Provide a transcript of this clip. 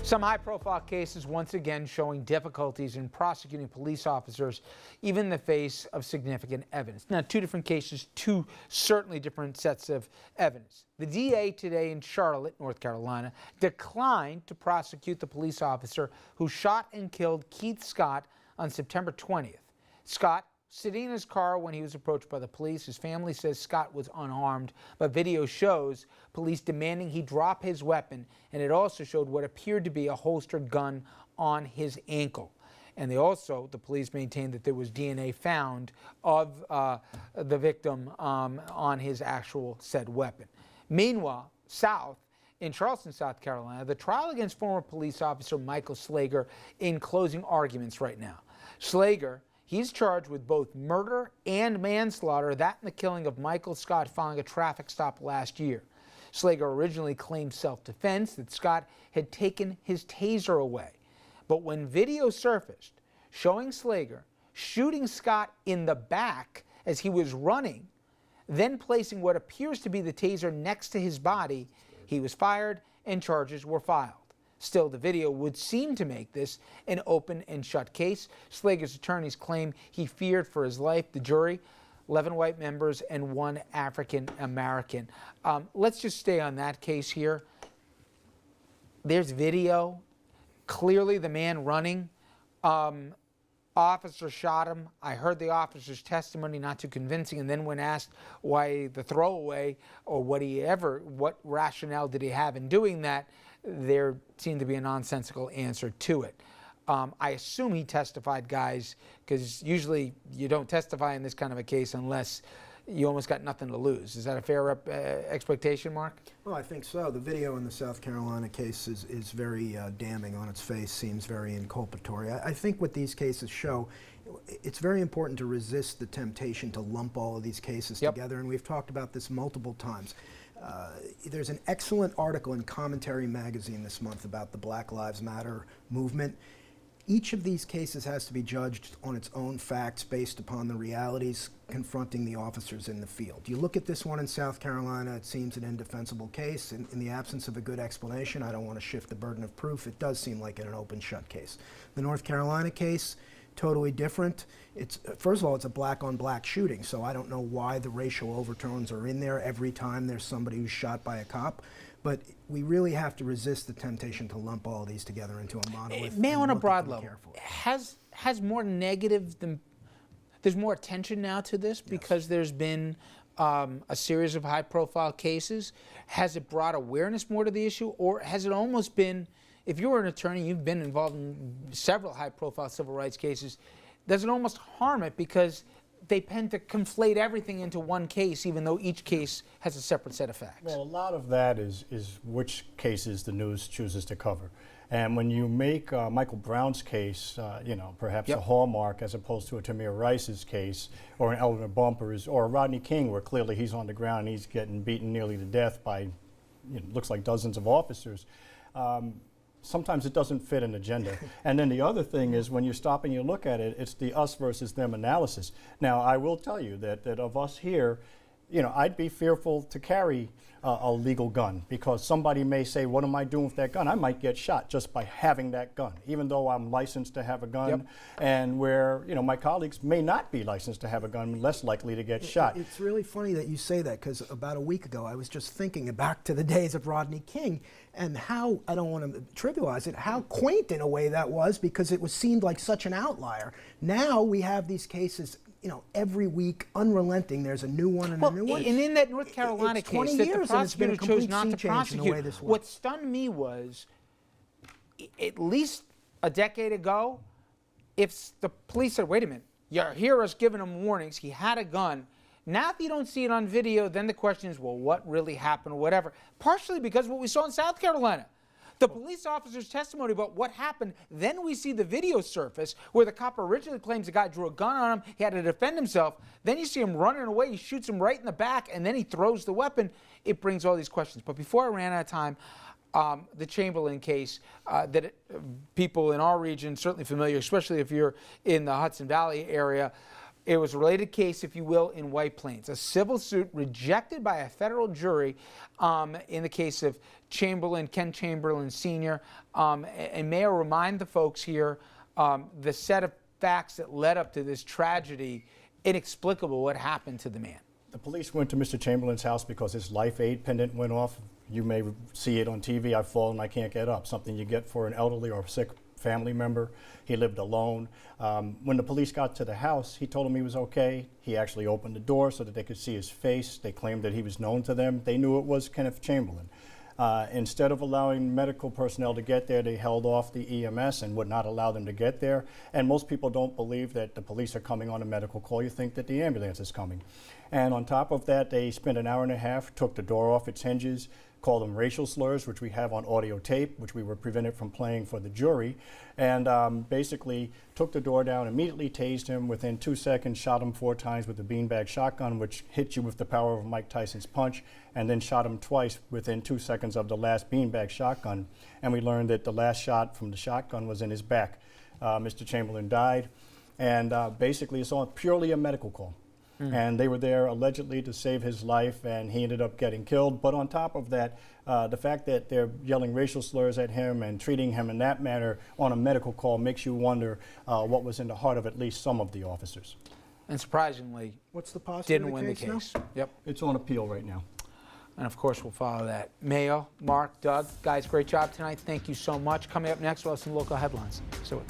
Some high-profile cases once again showing difficulties in prosecuting police officers, even in the face of significant evidence. Now, two different cases, two certainly different sets of evidence. The DA today in Charlotte, North Carolina, declined to prosecute the police officer who shot and killed Keith Scott on September 20th. Scott, sitting in his car when he was approached by the police. His family says Scott was unarmed, but video shows police demanding he drop his weapon, and it also showed what appeared to be a holstered gun on his ankle. And the police maintained that there was DNA found of the victim on his actual said weapon. Meanwhile, in Charleston, South Carolina, the trial against former police officer Michael Slager in closing arguments right now. Slager, he's charged with both murder and manslaughter, that and the killing of Michael Scott following a traffic stop last year. Slager originally claimed self-defense, that Scott had taken his taser away. But when video surfaced showing Slager shooting Scott in the back as he was running, then placing what appears to be the taser next to his body, he was fired and charges were filed. Still, the video would seem to make this an open and shut case. Slager's attorneys claim he feared for his life. The jury, 11 white members and 1 African American. Let's just stay on that case here. There's video. Clearly the man running. Officer shot him. I heard the officer's testimony, not too convincing, and then when asked why the throwaway or what rationale did he have in doing that, there seemed to be a nonsensical answer to it. I assume he testified, guys, because usually you don't testify in this kind of a case unless you almost got nothing to lose. Is that a fair expectation, Mark? Well, I think so. The video in the South Carolina case is very damning on its face, seems very inculpatory. I think what these cases show, it's very important to resist the temptation to lump all of these cases together, and we've talked about this multiple times. There's an excellent article in Commentary magazine this month about the Black Lives Matter movement. Each of these cases has to be judged on its own facts based upon the realities confronting the officers in the field. You look at this one in South Carolina, it seems an indefensible case. In the absence of a good explanation, I don't want to shift the burden of proof, it does seem like an open shut case. The North Carolina case, totally different. First of all, it's a black on black shooting, so I don't know why the racial overtones are in there every time there's somebody who's shot by a cop. But we really have to resist the temptation to lump all of these together into a monolith. May on a broad level, has more negative than, there's more attention now to this because there's been a series of high profile cases. Has it brought awareness more to the issue, or has it almost been, if you were an attorney, you've been involved in several high profile civil rights cases, does it almost harm it because they tend to conflate everything into one case, even though each case has a separate set of facts? Well, a lot of that is which cases the news chooses to cover. And when you make Michael Brown's case, perhaps a hallmark as opposed to a Tamir Rice's case, or an Eleanor Bumpers, or a Rodney King, where clearly he's on the ground and he's getting beaten nearly to death by, looks like dozens of officers. Sometimes it doesn't fit an agenda. And then the other thing is when you stop and you look at it, it's the us versus them analysis. Now, I will tell you that of us here, I'd be fearful to carry a legal gun because somebody may say, what am I doing with that gun? I might get shot just by having that gun, even though I'm licensed to have a gun, and where, my colleagues may not be licensed to have a gun, less likely to get shot. It's really funny that you say that because about a week ago I was just thinking back to the days of Rodney King and how, I don't want to trivialize it, how quaint in a way that was because it seemed like such an outlier. Now we have these cases every week, unrelenting. There's a new one and a new one. And in that North Carolina case that the prosecutor chose not to prosecute, what stunned me was, at least a decade ago, if the police said, wait a minute, you hear us giving him warnings, he had a gun. Now if you don't see it on video, then the question is, well, what really happened or whatever. Partially because of what we saw in South Carolina. The police officer's testimony about what happened, then we see the video surface where the cop originally claims the guy drew a gun on him, he had to defend himself, then you see him running away, he shoots him right in the back, and then he throws the weapon. It brings all these questions. But before I ran out of time, the Chamberlain case that people in our region certainly familiar, especially if you're in the Hudson Valley area, It was a related case, if you will, in White Plains. A civil suit rejected by a federal jury in the case of Chamberlain, Ken Chamberlain Sr. And may I remind the folks here, the set of facts that led up to this tragedy, inexplicable what happened to the man. The police went to Mr. Chamberlain's house because his life aid pendant went off. You may see it on TV. I've fallen, I can't get up. Something you get for an elderly or sick family member. He lived alone. When the police got to the house, he told them he was okay. He actually opened the door so that they could see his face. They claimed that he was known to them. They knew it was Kenneth Chamberlain. Instead of allowing medical personnel to get there, they held off the EMS and would not allow them to get there. And most people don't believe that the police are coming on a medical call. You think that the ambulance is coming. And on top of that, they spent an hour and a half, took the door off its hinges, called them racial slurs, which we have on audio tape, which we were prevented from playing for the jury, and basically took the door down, immediately tased him. Within 2 seconds, shot him 4 times with the beanbag shotgun, which hit you with the power of Mike Tyson's punch, and then shot him twice within 2 seconds of the last beanbag shotgun. And we learned that the last shot from the shotgun was in his back. Mr. Chamberlain died, and basically it's all purely a medical call. And they were there allegedly to save his life, and he ended up getting killed. But on top of that, the fact that they're yelling racial slurs at him and treating him in that manner on a medical call makes you wonder what was in the heart of at least some of the officers. And surprisingly, What's the posture didn't of the win the case now? case. Yep. It's on appeal right now. And of course, we'll follow that. Mayo, Mark, Doug, guys, great job tonight. Thank you so much. Coming up next, we'll have some local headlines. So.